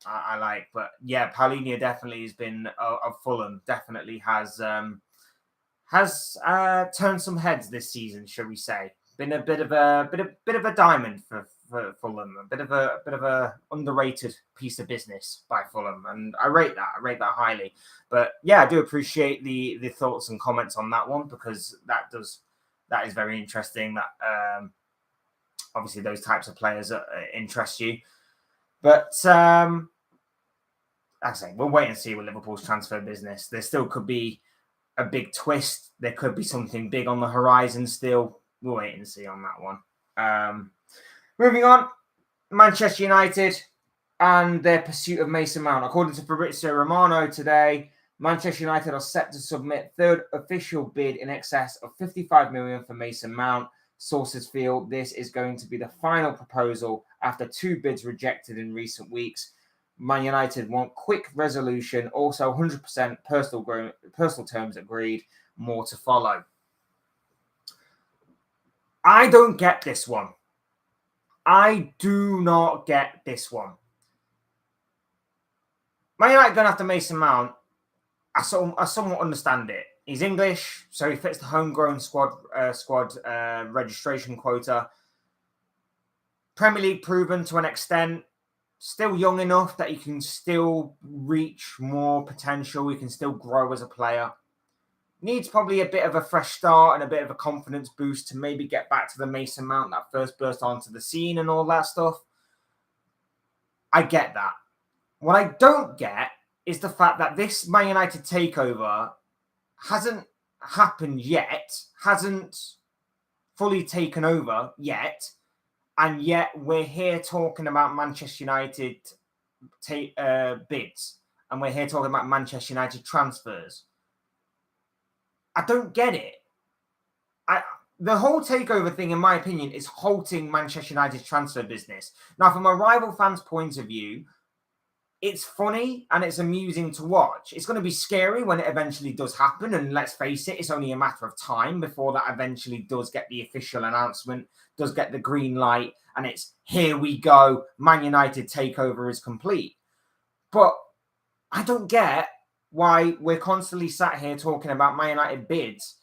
I like, but yeah, Paulinho definitely has been of Fulham. Definitely has turned some heads this season, shall we say? Been a bit of a diamond for Fulham, a bit of a underrated piece of business by Fulham, and I rate that highly. But yeah, I do appreciate the thoughts and comments on that one, because that is very interesting. That obviously those types of players interest you, but like I say, we'll wait and see with Liverpool's transfer business. There still could be a big twist. There could be something big on the horizon still. We'll wait and see on that one. Moving on, Manchester United and their pursuit of Mason Mount. According to Fabrizio Romano today, Manchester United are set to submit third official bid in excess of 55 million for Mason Mount. Sources feel this is going to be the final proposal after 2 bids rejected in recent weeks. Man United want quick resolution, also 100% personal terms agreed, more to follow. I don't get this one. I do not get this one. Man United going after Mason Mount, I somewhat understand it. He's English, so he fits the homegrown squad registration quota. Premier League proven to an extent. Still young enough that he can still reach more potential. He can still grow as a player. Needs probably a bit of a fresh start and a bit of a confidence boost to maybe get back to the Mason Mount that first burst onto the scene and all that stuff. I get that. What I don't get is the fact that this Man United takeover hasn't happened yet, hasn't fully taken over yet, and yet we're here talking about Manchester United bids, and we're here talking about Manchester United transfers. I don't get it. The whole takeover thing, in my opinion, is halting Manchester United's transfer business. Now, from a rival fan's point of view, it's funny and it's amusing to watch. It's going to be scary when it eventually does happen. And let's face it, it's only a matter of time before that eventually does get the official announcement, does get the green light, and it's here we go. Man United takeover is complete. But I don't get why we're constantly sat here talking about Man United bids.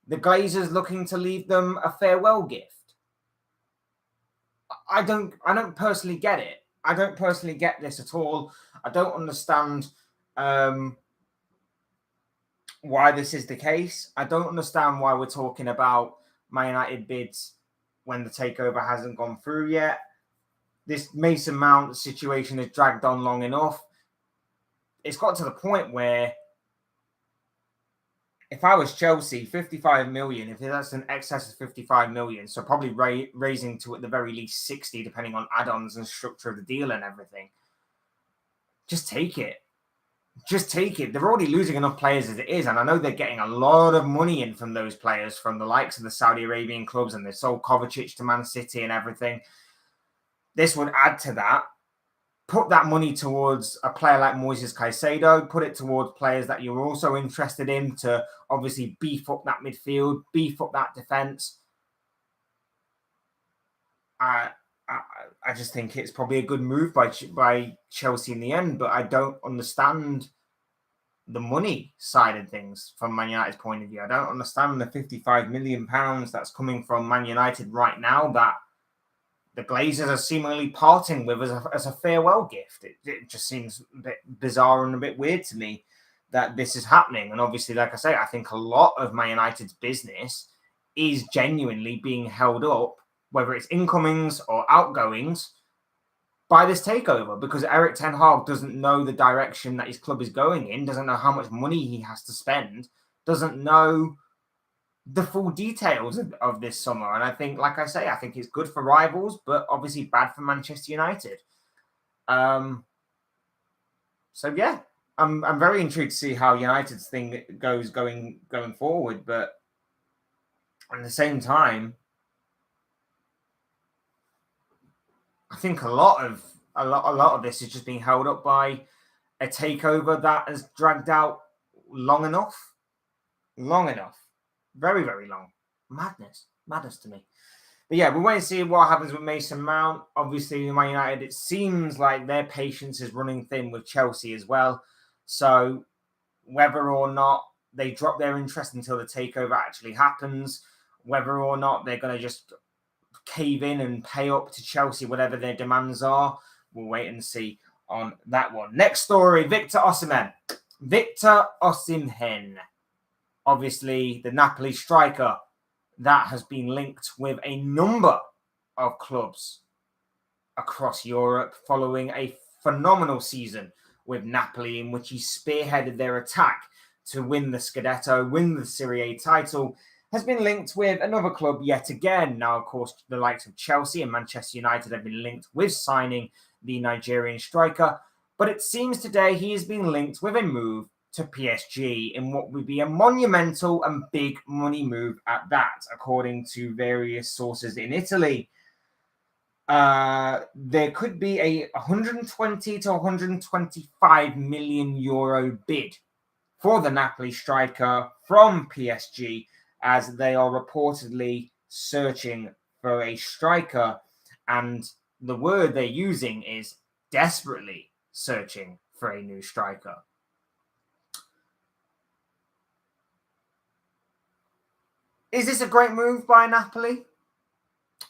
The Glazers looking to leave them a farewell gift. I don't personally get it. I don't personally get this at all. I don't understand why this is the case. I don't understand why we're talking about Man United bids when the takeover hasn't gone through yet. This Mason Mount situation has dragged on long enough. It's got to the point where if I was Chelsea, 55 million, if that's an excess of 55 million, so probably raising to at the very least 60, depending on add-ons and structure of the deal and everything, just take it. Just take it. They're already losing enough players as it is, and I know they're getting a lot of money in from those players, from the likes of the Saudi Arabian clubs, and they sold Kovacic to Man City and everything. This would add to that. Put that money towards a player like Moises Caicedo, put it towards players that you're also interested in to obviously beef up that midfield, beef up that defence. I, I I just think it's probably a good move by Chelsea in the end, but I don't understand the money side of things from Man United's point of view. I don't understand the £55 million that's coming from Man United right now that the Glazers are seemingly parting with as a farewell gift. It just seems a bit bizarre and a bit weird to me that this is happening. And obviously, like I say, I think a lot of Man United's business is genuinely being held up, whether it's incomings or outgoings, by this takeover, because Eric Ten Hag doesn't know the direction that his club is going in, doesn't know how much money he has to spend, doesn't know the full details of this summer. And I think, like I say, I think it's good for rivals, but obviously bad for Manchester United. So yeah, I'm very intrigued to see how United's thing goes going forward. But at the same time, I think a lot of this is just being held up by a takeover that has dragged out long enough, very, very long. Madness to me. But yeah, we wait and see what happens with Mason Mount. Obviously, Man United, it seems like their patience is running thin with Chelsea as well. So whether or not they drop their interest until the takeover actually happens, whether or not they're going to just cave in and pay up to Chelsea, whatever their demands are, we'll wait and see on that one. Next story, Victor Osimhen. Obviously, the Napoli striker that has been linked with a number of clubs across Europe following a phenomenal season with Napoli, in which he spearheaded their attack to win the Scudetto, win the Serie A title, has been linked with another club yet again. Now, of course, the likes of Chelsea and Manchester United have been linked with signing the Nigerian striker, but it seems today he has been linked with a move to PSG in what would be a monumental and big money move at that, according to various sources in Italy. There could be a 120 to 125 million euro bid for the Napoli striker from PSG, as they are reportedly searching for a striker, and the word they're using is desperately searching for a new striker. Is this a great move by Napoli?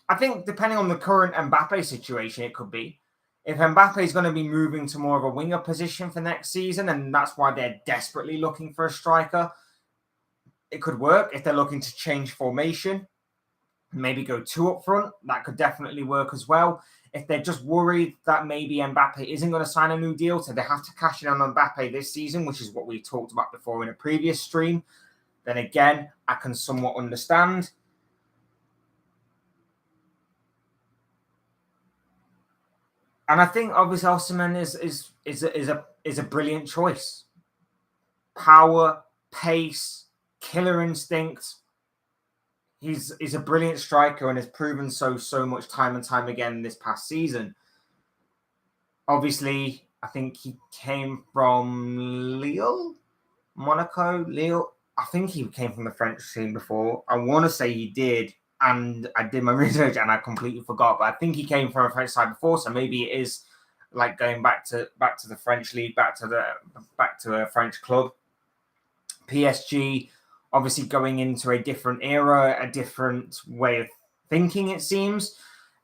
I think depending on the current Mbappe situation, it could be. If Mbappe is going to be moving to more of a winger position for next season, and that's why they're desperately looking for a striker, it could work. If they're looking to change formation, maybe go two up front, that could definitely work as well. If they're just worried that maybe Mbappe isn't going to sign a new deal, so they have to cash in on Mbappe this season, which is what we talked about before in a previous stream, then again, I can somewhat understand. And I think obviously Osimhen is a brilliant choice. Power, pace, killer instinct. He's a brilliant striker and has proven so much time and time again this past season. Obviously, I think he came from Monaco. I think he came from the French team before. I want to say he did, and I did my research and I completely forgot. But I think he came from a French side before, so maybe it is like going back to the French league, back to a French club. PSG, obviously going into a different era, a different way of thinking. It seems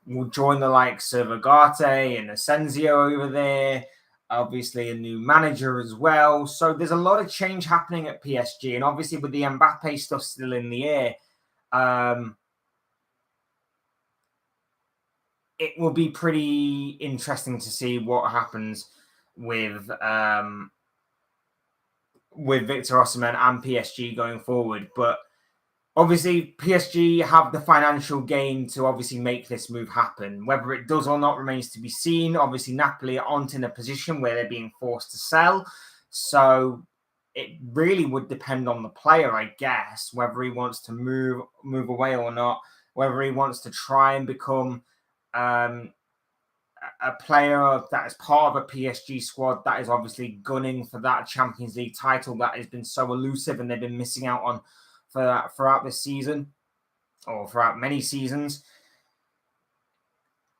will join the likes of Agate and Asensio over there. Obviously, a new manager as well. So there's a lot of change happening at PSG. And obviously, with the Mbappe stuff still in the air, it will be pretty interesting to see what happens with Victor Osimhen and PSG going forward. But obviously, PSG have the financial gain to obviously make this move happen. Whether it does or not remains to be seen. Obviously, Napoli aren't in a position where they're being forced to sell. So it really would depend on the player, I guess, whether he wants to move away or not, whether he wants to try and become a player that is part of a PSG squad that is obviously gunning for that Champions League title that has been so elusive and they've been missing out on for that throughout this season or throughout many seasons.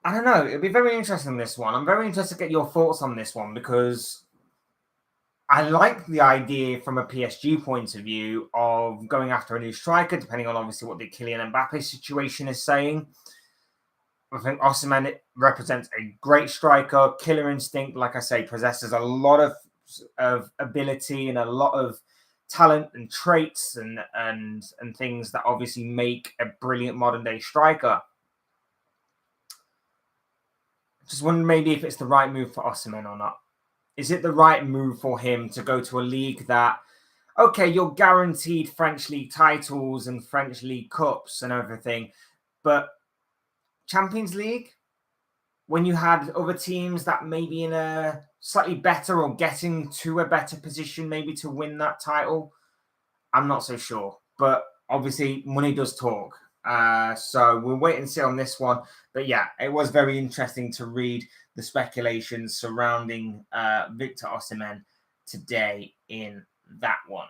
I don't know. It'll be very interesting, this one. I'm very interested to get your thoughts on this one because I like the idea from a PSG point of view of going after a new striker, depending on obviously what the Kylian Mbappe situation is saying. I think Osimhen represents a great striker. Killer instinct, like I say, possesses a lot of ability and a lot of talent and traits and things that obviously make a brilliant modern day striker. Just wonder maybe if it's the right move for Osimhen or not. Is it the right move for him to go to a league that, okay, you're guaranteed French league titles and French league cups and everything, but Champions League, when you had other teams that may be in a slightly better or getting to a better position maybe to win that title, I'm not so sure. But obviously, money does talk. So we'll wait and see on this one. But yeah, it was very interesting to read the speculations surrounding Victor Osimhen today in that one.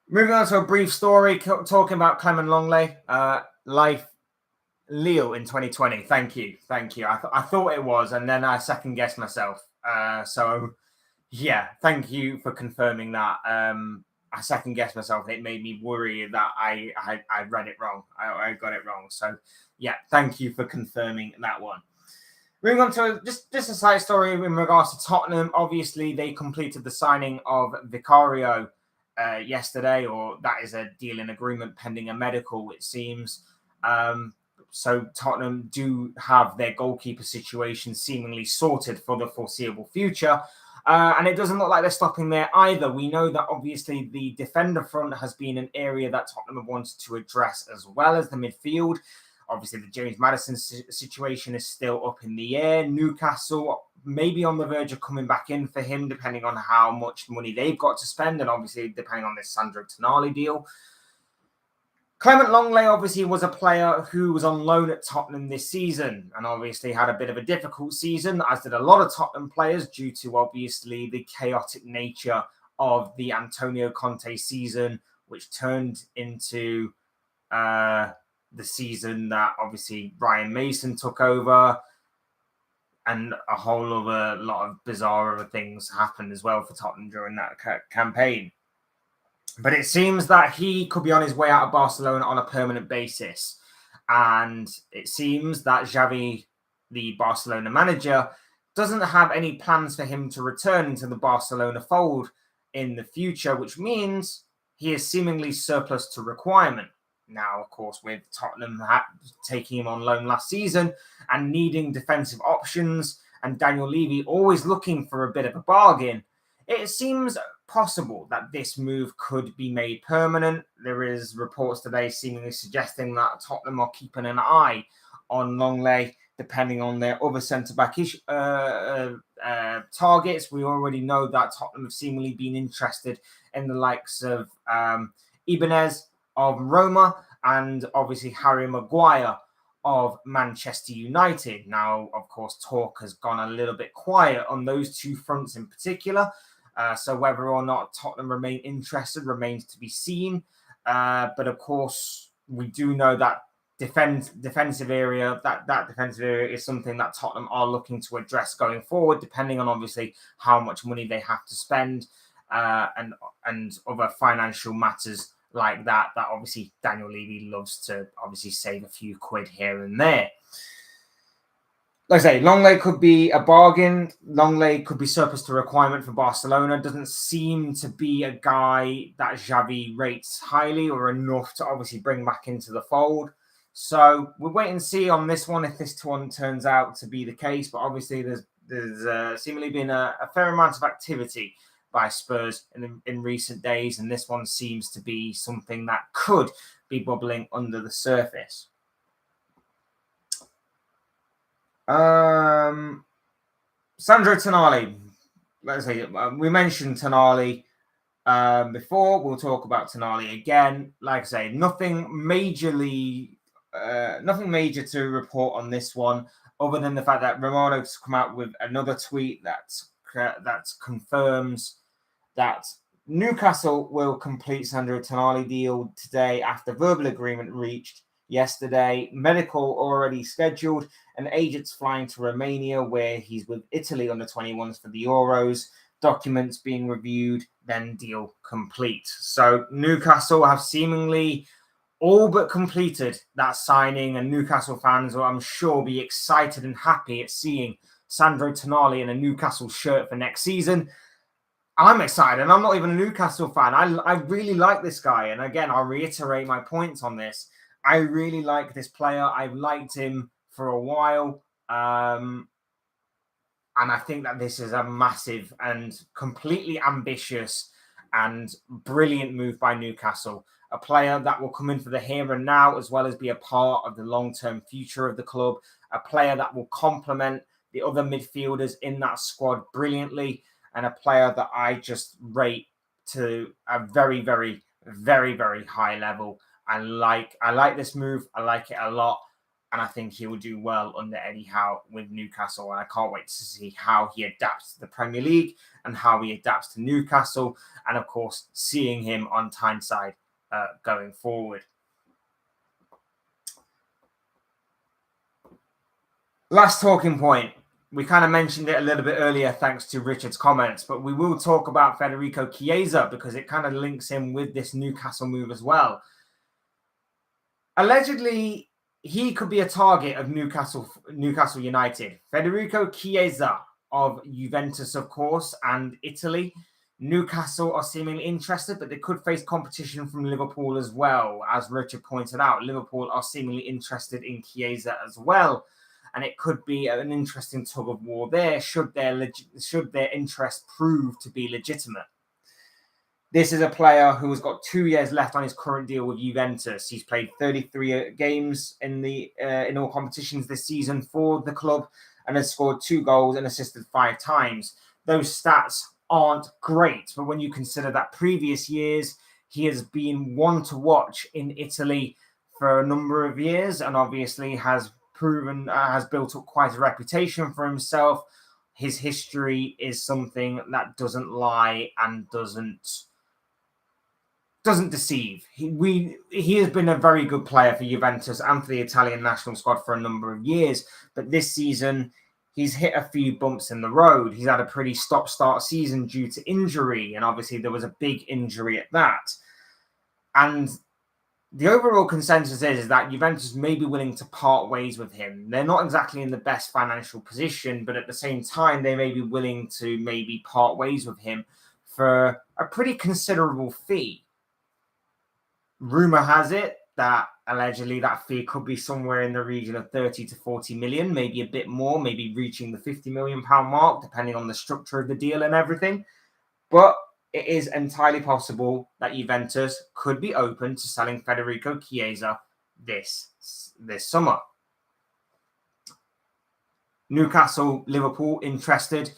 Moving on to a brief story talking about Clement Longley. Life Lille in 2020. Thank you. I thought it was, and then I second guessed myself. So yeah, thank you for confirming that. I second guessed myself, and it made me worry that I read it wrong. I got it wrong. So yeah, thank you for confirming that one. Moving on to just a side story in regards to Tottenham. Obviously, they completed the signing of Vicario yesterday, or that is a deal in agreement pending a medical, it seems. So Tottenham do have their goalkeeper situation seemingly sorted for the foreseeable future. And it doesn't look like they're stopping there either. We know that obviously the defender front has been an area that Tottenham have wanted to address, as well as the midfield. Obviously, the James Maddison situation is still up in the air. Newcastle may be on the verge of coming back in for him, depending on how much money they've got to spend, and obviously depending on this Sandro Tonali deal. Clement Longley obviously was a player who was on loan at Tottenham this season and obviously had a bit of a difficult season, as did a lot of Tottenham players, due to obviously the chaotic nature of the Antonio Conte season, which turned into the season that obviously Ryan Mason took over, and a whole other lot of bizarre other things happened as well for Tottenham during that campaign. But it seems that he could be on his way out of Barcelona on a permanent basis. And it seems that Xavi, the Barcelona manager, doesn't have any plans for him to return into the Barcelona fold in the future, which means he is seemingly surplus to requirement. Now, of course, with Tottenham taking him on loan last season and needing defensive options, and Daniel Levy always looking for a bit of a bargain, it seems possible that this move could be made permanent. There is reports today seemingly suggesting that Tottenham are keeping an eye on Longley, depending on their other centre-back targets. We already know that Tottenham have seemingly been interested in the likes of Ibanez of Roma and obviously Harry Maguire of Manchester United. Now, of course, talk has gone a little bit quiet on those two fronts in particular. So whether or not Tottenham remain interested remains to be seen. But of course, we do know that defensive area is something that Tottenham are looking to address going forward, depending on obviously how much money they have to spend and other financial matters like that. That obviously Daniel Levy loves to obviously save a few quid here and there. Like I say, Longley could be a bargain. Longley could be surplus to requirement for Barcelona. Doesn't seem to be a guy that Xavi rates highly or enough to obviously bring back into the fold. So we'll wait and see on this one if this one turns out to be the case. But obviously there's seemingly been a fair amount of activity by Spurs in recent days. And this one seems to be something that could be bubbling under the surface. Sandro Tonali. Let's say we mentioned Tonali before. We'll talk about Tonali again. Like I say, nothing major to report on this one, other than the fact that Romano's come out with another tweet that confirms that Newcastle will complete Sandro Tonali deal today after verbal agreement reached. yesterday. Medical already scheduled, and agents flying to Romania, where he's with Italy under 21s for the Euros. Documents being reviewed, then deal complete. So Newcastle have seemingly all but completed that signing, and Newcastle fans will, I'm sure, be excited and happy at seeing Sandro Tonali in a Newcastle shirt for next season. I'm excited, and I'm not even a Newcastle fan. I really like this guy, and again, I'll reiterate my points on this. I really like this player. I've liked him for a while, and I think that this is a massive and completely ambitious and brilliant move by Newcastle. A player that will come in for the here and now, as well as be a part of the long-term future of the club. A player that will complement the other midfielders in that squad brilliantly, and a player that I just rate to a very, very, very, very high level. I like this move. I like it a lot. And I think he will do well under Eddie Howe with Newcastle. And I can't wait to see how he adapts to the Premier League and how he adapts to Newcastle. And of course, seeing him on Tyneside going forward. Last talking point. We kind of mentioned it a little bit earlier thanks to Richard's comments, but we will talk about Federico Chiesa because it kind of links him with this Newcastle move as well. Allegedly, he could be a target of Newcastle United. Federico Chiesa of Juventus, of course, and Italy. Newcastle are seemingly interested, but they could face competition from Liverpool as well. As Richard pointed out, Liverpool are seemingly interested in Chiesa as well. And it could be an interesting tug of war there should their interest prove to be legitimate. This is a player who has got 2 years left on his current deal with Juventus. He's played 33 games in all competitions this season for the club and has scored 2 goals and assisted 5 times. Those stats aren't great, but when you consider that previous years, he has been one to watch in Italy for a number of years and obviously has built up quite a reputation for himself. His history is something that doesn't lie and doesn't deceive. He has been a very good player for Juventus and for the Italian national squad for a number of years. But this season, he's hit a few bumps in the road. He's had a pretty stop-start season due to injury. And obviously, there was a big injury at that. And the overall consensus is that Juventus may be willing to part ways with him. They're not exactly in the best financial position, but at the same time, they may be willing to maybe part ways with him for a pretty considerable fee. Rumor has it that allegedly that fee could be somewhere in the region of 30 to 40 million, maybe a bit more, maybe reaching the £50 million mark, depending on the structure of the deal and everything. But it is entirely possible that Juventus could be open to selling Federico Chiesa this summer. Newcastle, Liverpool interested.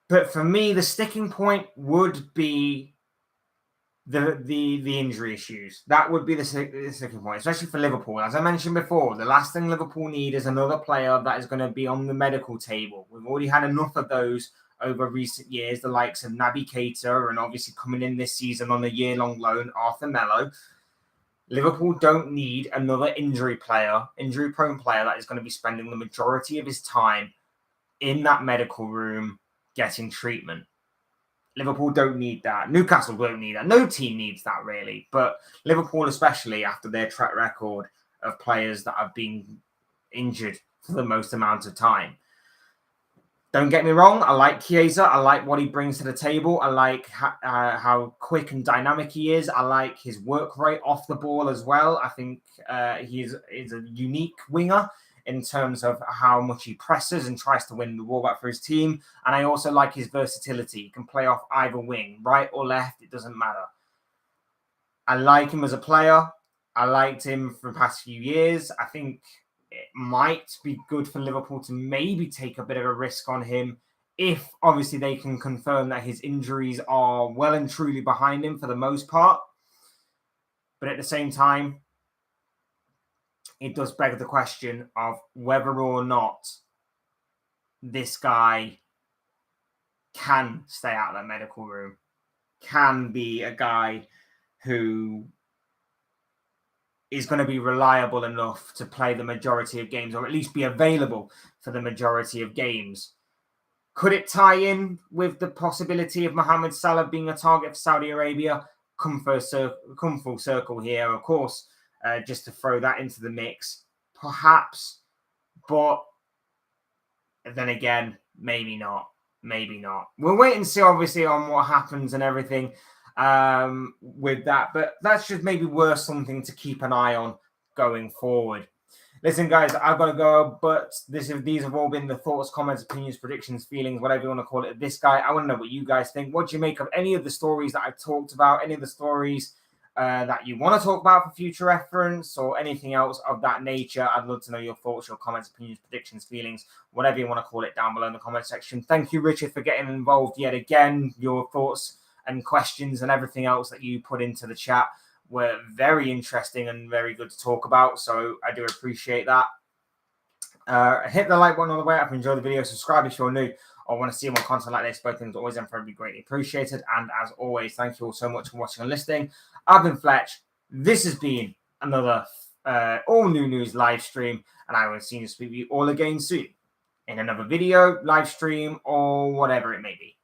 But for me, the sticking point would be the injury issues. That would be the sticking point, especially for Liverpool. As I mentioned before, the last thing Liverpool need is another player that is going to be on the medical table. We've already had enough of those over recent years, the likes of Naby Keita and obviously coming in this season on a year-long loan, Arthur Melo. Liverpool don't need another injury-prone player that is going to be spending the majority of his time in that medical room getting treatment. Liverpool don't need that. Newcastle don't need that. No team needs that, really. But Liverpool, especially after their track record of players that have been injured for the most amount of time. Don't get me wrong. I like Chiesa. I like what he brings to the table. I like how quick and dynamic he is. I like his work rate off the ball as well. I think he is a unique winger in terms of how much he presses and tries to win the ball back for his team. And I also like his versatility. He can play off either wing, right or left. It doesn't matter. I like him as a player. I liked him for the past few years. I think it might be good for Liverpool to maybe take a bit of a risk on him if obviously they can confirm that his injuries are well and truly behind him for the most part. But at the same time, it does beg the question of whether or not this guy can stay out of that medical room, can be a guy who is going to be reliable enough to play the majority of games, or at least be available for the majority of games. Could it tie in with the possibility of Mohammed Salah being a target for Saudi Arabia? Come full circle here, of course, just to throw that into the mix. Perhaps, but then again, maybe not. Maybe not. We'll wait and see, obviously, on what happens and everything with that. But that's just maybe worth something to keep an eye on going forward. Listen, guys, I've got to go, but these have all been the thoughts, comments, opinions, predictions, feelings, whatever you want to call it. This guy, I want to know what you guys think. What do you make of any of the stories that I've talked about, any of the stories that you want to talk about for future reference, or anything else of that nature? I'd love to know your thoughts, your comments, opinions, predictions, feelings, whatever you want to call it, down below in the comment section. Thank you, Richard, for getting involved yet again. Your thoughts and questions and everything else that you put into the chat were very interesting and very good to talk about. So I do appreciate that. Hit the like button on the way up if you enjoyed the video. Subscribe if you're new or want to see more content like this. Both things always and forever be greatly appreciated. And as always, thank you all so much for watching and listening. I've been Fletch. This has been another all new news live stream, and I will see you all again soon in another video, live stream, or whatever it may be.